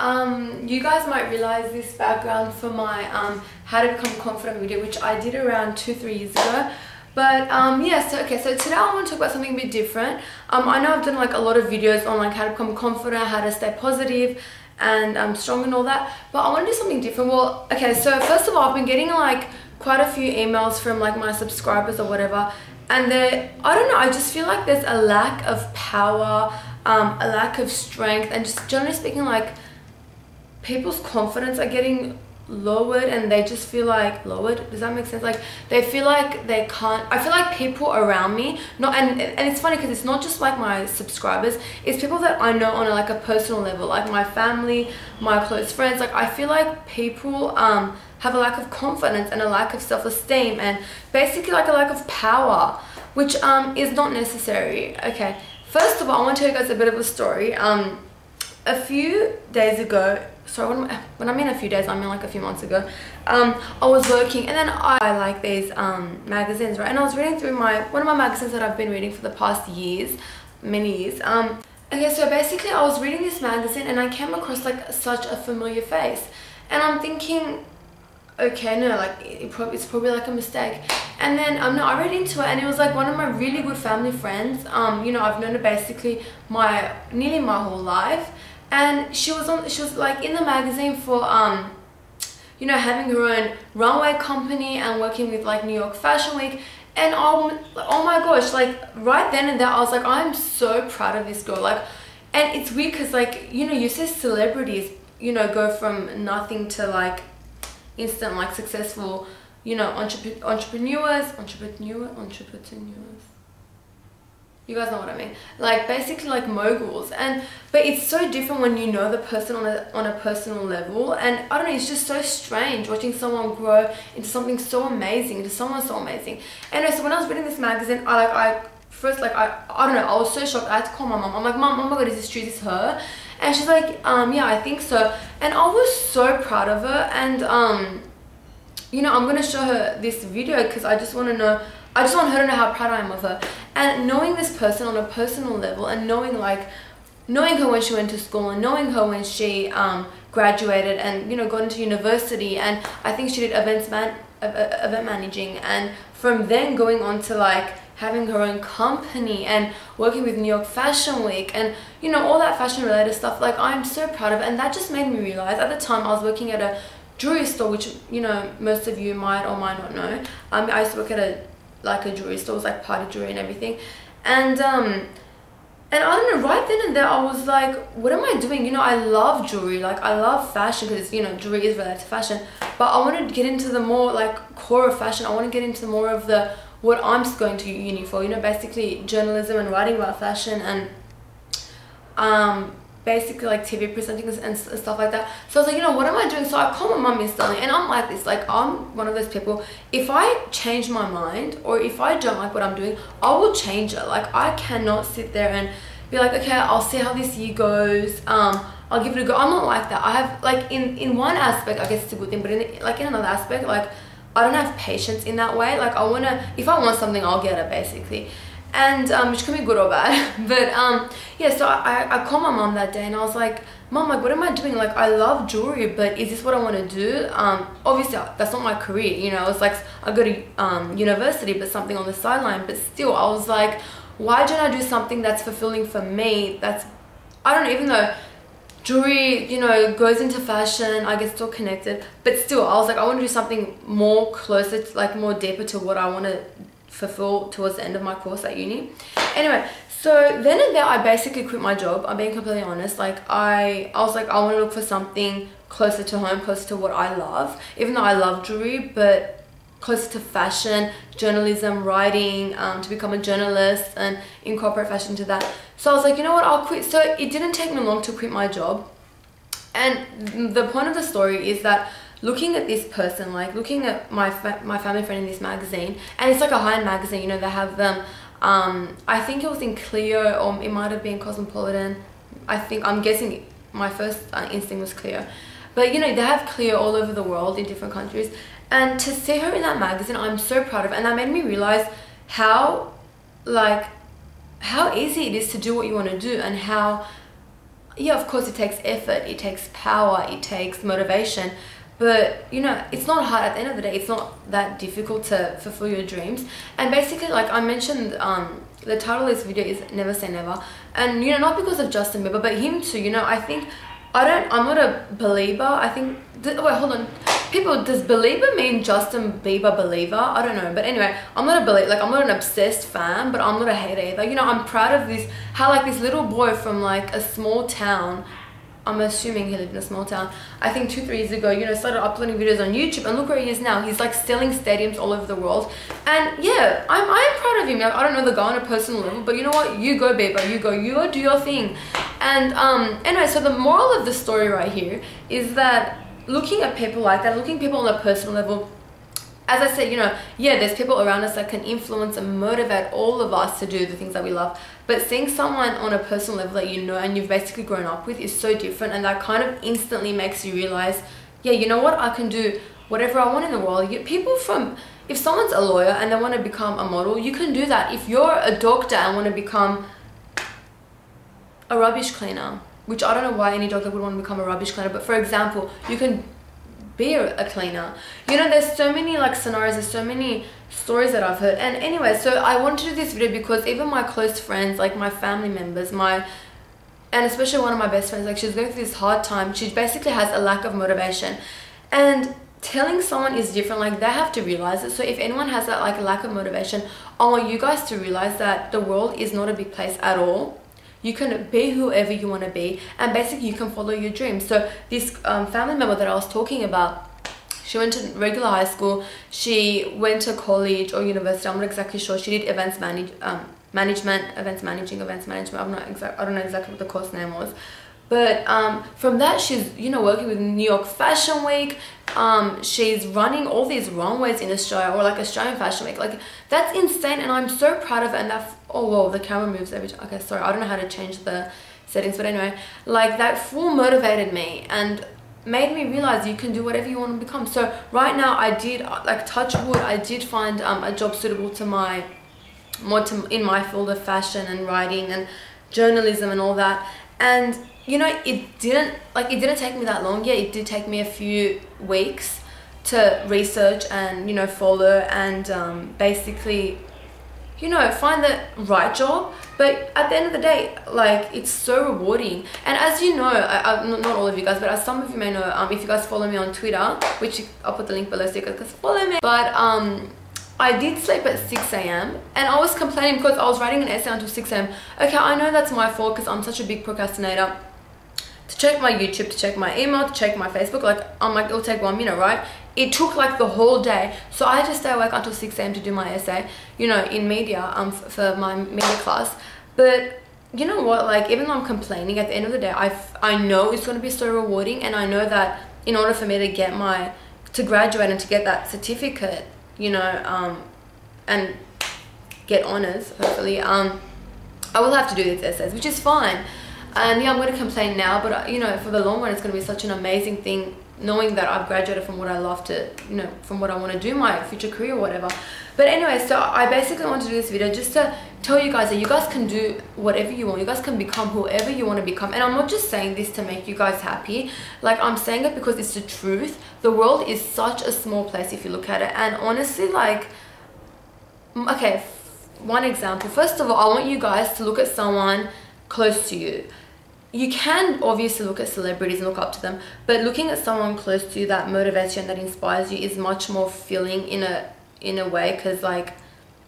You guys might realize this background for my how to become confident video, which I did around 2-3 years ago. But yeah, so today I want to talk about something a bit different. I know I've done like a lot of videos on like how to become confident, how to stay positive and strong and all that, but I want to do something different. Well, okay, so first of all, I've been getting like quite a few emails from like my subscribers or whatever, and I don't know, I just feel like there's a lack of power, a lack of strength, and just generally speaking, like people's confidence are getting lowered, and they just feel like does that make sense? Like they feel like they can't. I feel like people around me, and it's funny because it's not just like my subscribers, it's people that I know on like a personal level, like my family, my close friends. Like I feel like people have a lack of confidence and a lack of self-esteem, and basically like a lack of power, which is not necessary. Okay, first of all, I want to tell you guys a bit of a story. A few days ago, sorry, when I mean a few days, I mean like a few months ago, I was working, and then I like these magazines, right? And I was reading through one of my magazines that I've been reading for the past years, many years. Okay, so basically I was reading this magazine and I came across like such a familiar face, and I'm thinking, okay, no, like it's probably like a mistake. And then no, I read into it, and it was like one of my really good family friends. You know, I've known her basically nearly my whole life. And she was like in the magazine for you know, having her own runway company and working with like New York Fashion Week. And oh my gosh, like right then and there I was like, I'm so proud of this girl. Like, and it's weird because like, you know, you see celebrities, you know, go from nothing to like instant like successful, you know, entrepreneurs. You guys know what I mean, like basically like moguls. But it's so different when you know the person on a personal level, and I don't know, it's just so strange watching someone grow into something so amazing, into someone so amazing. Anyway, so when I was reading this magazine, I don't know, I was so shocked. I had to call my mom. I'm like, Mom, oh my god, is this true? Is this her? And she's like, yeah, I think so. And I was so proud of her, and you know, I'm gonna show her this video because I just want her to know how proud I am of her. And knowing this person on a personal level, and knowing her when she went to school, and knowing her when she graduated and, you know, got into university, and I think she did event managing, and from then going on to like having her own company and working with New York Fashion Week, and you know, all that fashion related stuff. Like I'm so proud of it, and that just made me realize. At the time I was working at a jewelry store, which, you know, most of you might or might not know. I used to work at a jewelry store. It was like party jewelry and everything, and I don't know, right then and there I was like, what am I doing? You know, I love jewelry, like I love fashion, because, you know, jewelry is related to fashion, but I want to get into the more like core of fashion. I want to get into more of what I'm going to uni for, you know, basically journalism and writing about fashion, and basically like TV presenting and stuff like that. So I was like, you know, what am I doing? So I called my mum instantly, and I'm like this, like I'm one of those people, if I change my mind or if I don't like what I'm doing, I will change it. Like I cannot sit there and be like, okay, I'll see how this year goes, I'll give it a go. I'm not like that. I have like in one aspect, I guess it's a good thing, but in another aspect, like I don't have patience in that way. Like if I want something, I'll get it basically. And which can be good or bad. But yeah, so I called my mom that day, and I was like, Mom, like what am I doing? Like I love jewelry, but is this what I want to do? Obviously that's not my career, you know. It's like I go to university, but something on the sideline. But still, I was like, why don't I do something that's fulfilling for me? I don't know, even though jewelry, you know, goes into fashion, I guess it's all connected, but still I was like, I want to do something more closer to, like more deeper to what I want to fulfill towards the end of my course at uni. Anyway, so then and there I basically quit my job. I'm being completely honest. Like I was like, I want to look for something closer to home, closer to what I love, even though I love jewelry, but closer to fashion, journalism, writing, to become a journalist and incorporate fashion to that. So I was like, you know what, I'll quit. So it didn't take me long to quit my job. And the point of the story is that looking at this person, like looking at my family friend in this magazine, and it's like a high-end magazine, you know, they have them, I think it was in Clio, or it might have been Cosmopolitan. I'm guessing my first instinct was Clio. But you know, they have Clio all over the world in different countries. And to see her in that magazine, I'm so proud of it. And that made me realize how easy it is to do what you want to do, and how yeah, of course it takes effort, it takes power, it takes motivation, but you know, it's not hard. At the end of the day, it's not that difficult to fulfill your dreams. And basically, like I mentioned, the title of this video is Never Say Never, and you know, not because of Justin Bieber, but him too. You know, I think I'm not a believer. I think wait, hold on, people, does believer mean Justin Bieber believer? I don't know, but anyway, I'm not a believer. Like, I'm not an obsessed fan, but I'm not a hater either. You know, I'm proud of this, how like this little boy from like a small town, I'm assuming he lived in a small town, I think 2-3 years ago, you know, started uploading videos on YouTube, and look where he is now. He's like selling stadiums all over the world. And yeah, I am proud of him. Like, I don't know the guy on a personal level, but you know what, you go Bieber, you go do your thing. And anyway, so the moral of the story right here is that looking at people like that, looking at people on a personal level, as I said, you know, yeah, there's people around us that can influence and motivate all of us to do the things that we love, but seeing someone on a personal level that you know and you've basically grown up with is so different, and that kind of instantly makes you realize, yeah, you know what, I can do whatever I want in the world. If someone's a lawyer and they want to become a model, you can do that. If you're a doctor and want to become a rubbish cleaner, which I don't know why any doctor would want to become a rubbish cleaner, but for example, you can be a cleaner. You know, there's so many like scenarios, there's so many stories that I've heard. And anyway, so I wanted to do this video because even my close friends, like my family members, and especially one of my best friends, like she's going through this hard time. She basically has a lack of motivation, and telling someone is different. Like, they have to realize it. So if anyone has that like a lack of motivation, I want you guys to realize that the world is not a big place at all. You can be whoever you want to be, and basically you can follow your dreams. So this family member that I was talking about, she went to regular high school, she went to college or university, I'm not exactly sure. She did events management, events management. I don't know exactly what the course name was. But from that, she's, you know, working with New York Fashion Week. She's running all these runways in Australia, or like Australian Fashion Week. Like, that's insane, and I'm so proud of her. And that, oh whoa, the camera moves every time. Okay, sorry, I don't know how to change the settings, but anyway, like, that full motivated me and made me realize you can do whatever you want to become. So right now, I did, like, touch wood, I did find a job suitable to in my field of fashion and writing and journalism and all that. And you know, it didn't take me that long. Yeah, it did take me a few weeks to research and, you know, follow and basically, you know, find the right job. But at the end of the day, like, it's so rewarding. And as you know, not all of you guys, but as some of you may know, if you guys follow me on Twitter, which I'll put the link below so you guys can follow me. But I did sleep at 6 AM and I was complaining because I was writing an essay until 6 AM. Okay, I know that's my fault because I'm such a big procrastinator. To check my YouTube, to check my email, to check my Facebook, like, I'm like, it'll take 1 minute, right? It took like the whole day. So I had to stay awake until 6 AM to do my essay, you know, in media, for my media class. But you know what, like, even though I'm complaining, at the end of the day, I know it's going to be so rewarding, and I know that in order for me to graduate and to get that certificate, you know, and get honors, hopefully, I will have to do these essays, which is fine. And yeah, I'm going to complain now, but you know, for the long run, it's going to be such an amazing thing knowing that I've graduated from what I love to, you know, from what I want to do, my future career or whatever. But anyway, so I basically want to do this video just to tell you guys that you guys can do whatever you want. You guys can become whoever you want to become. And I'm not just saying this to make you guys happy. Like, I'm saying it because it's the truth. The world is such a small place if you look at it. And honestly, like, okay, one example. First of all, I want you guys to look at someone close to you. You can obviously look at celebrities and look up to them, but looking at someone close to you that motivates you and that inspires you is much more filling in a way, because like,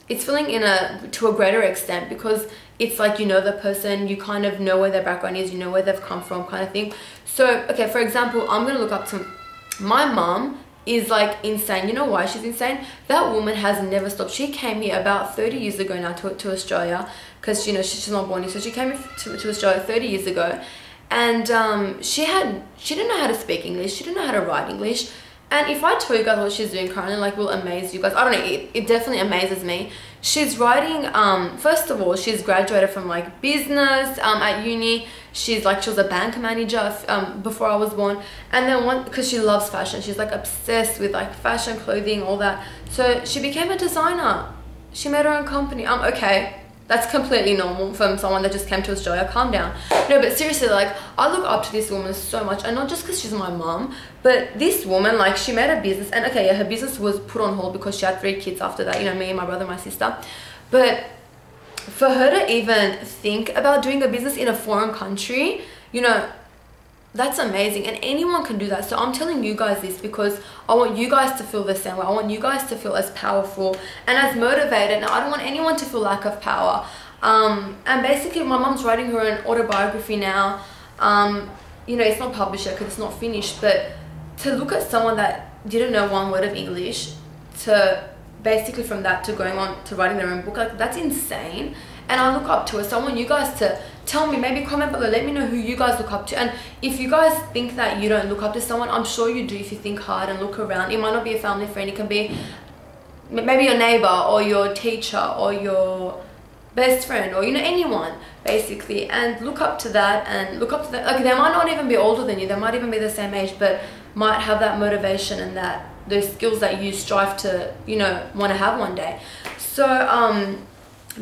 it's filling to a greater extent, because it's like, you know the person, you kind of know where their background is, you know where they've come from, kind of thing. So okay, for example, I'm gonna look up to my mom. Is like insane. You know why she's insane? That woman has never stopped. She came here about 30 years ago now to Australia, because, you know, she's not born here, so she came to Australia 30 years ago, and she didn't know how to speak English, she didn't know how to write English. And if I tell you guys what she's doing currently, like, will amaze you guys. I don't know, it definitely amazes me. She's writing, first of all, she's graduated from like business at uni. She was a bank manager before I was born. And then because she loves fashion, she's like obsessed with like fashion, clothing, all that. So she became a designer. She made her own company. Okay, That's completely normal from someone that just came to Australia. Calm down. No, but seriously, like, I look up to this woman so much, and not just because she's my mom, but this woman, like, she made a business, and okay, yeah, her business was put on hold because she had 3 kids after that, you know, me, my brother, my sister. But for her to even think about doing a business in a foreign country, you know, that's amazing, and anyone can do that. So I'm telling you guys this because I want you guys to feel the same way. I want you guys to feel as powerful and as motivated, and I don't want anyone to feel lack of power. And basically my mom's writing her own autobiography now. You know, it's not published yet because it's not finished, but to look at someone that didn't know 1 word of English, to basically from that to going on to writing their own book, like, that's insane. And I look up to her. So I want you guys to tell me, maybe comment below, let me know who you guys look up to. And if you guys think that you don't look up to someone, I'm sure you do if you think hard and look around. It might not be a family friend, it can be maybe your neighbor or your teacher or your best friend, or, you know, anyone basically. And look up to that, and look up to that. Like, they might not even be older than you, they might even be the same age, but might have that motivation and that those skills that you strive to, you know, want to have one day. So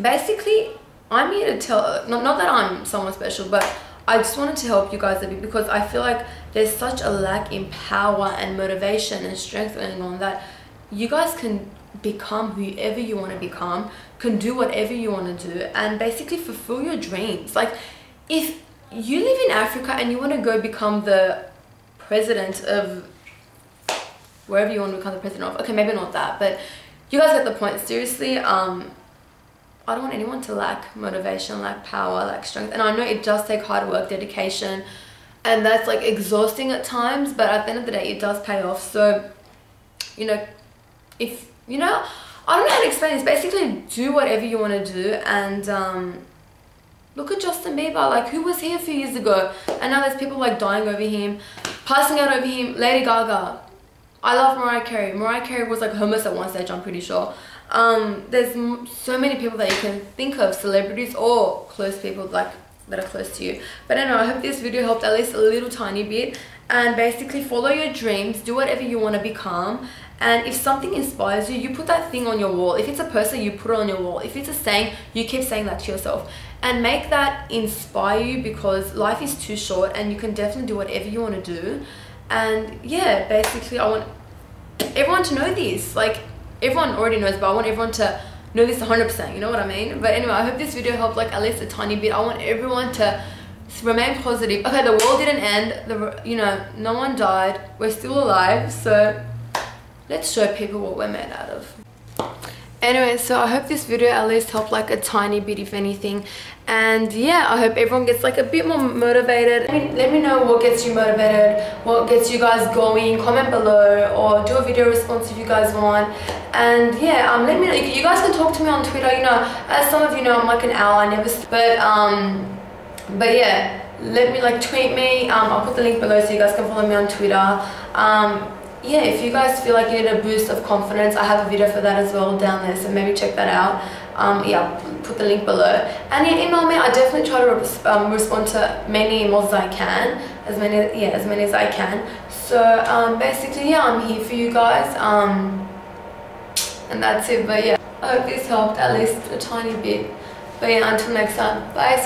basically, I'm here to tell, not that I'm someone special, but I just wanted to help you guys a bit, because I feel like there's such a lack in power and motivation and strength going on, that you guys can become whoever you want to become, can do whatever you want to do, and basically fulfill your dreams. Like, if you live in Africa and you want to go become the president of wherever you want to become the president of, okay, maybe not that, but you guys get the point. Seriously, I don't want anyone to lack motivation, lack power, lack strength. And I know it does take hard work, dedication, and that's like exhausting at times, but at the end of the day, it does pay off. So, you know, if, you know, I don't know how to explain this. Basically, do whatever you want to do. And look at Justin Bieber. Like, who was here a few years ago? And now there's people like dying over him, passing out over him. Lady Gaga. I love Mariah Carey. Mariah Carey was like homeless at one stage, I'm pretty sure. There's so many people that you can think of, celebrities or close people like that are close to you. But anyway, I hope this video helped at least a little tiny bit. And basically, follow your dreams, do whatever you want to become. And if something inspires you, you put that thing on your wall. If it's a person, you put it on your wall. If it's a saying, you keep saying that to yourself. And make that inspire you, because life is too short and you can definitely do whatever you want to do. And yeah, basically, I want everyone to know this. Like, everyone already knows, but I want everyone to know this 100%, you know what I mean? But anyway, I hope this video helped like at least a tiny bit. I want everyone to remain positive. Okay, the world didn't end, you know, no one died, we're still alive, so let's show people what we're made out of. Anyway, so I hope this video at least helped like a tiny bit, if anything. And yeah, I hope everyone gets like a bit more motivated. Let me know what gets you motivated, what gets you guys going. Comment below, or do a video response if you guys want. And yeah, let me know. You guys can talk to me on Twitter. You know, as some of you know, I'm like an owl. I never, but yeah, let me like tweet me. I'll put the link below so you guys can follow me on Twitter. Yeah, if you guys feel like you need a boost of confidence, I have a video for that as well down there, so maybe check that out. Yeah, I'll put the link below. And yeah, email me. I definitely try to respond to many emails as I can, as many as I can. So basically, yeah, I'm here for you guys. And that's it. But yeah, I hope this helped at least a tiny bit. But yeah, until next time, bye.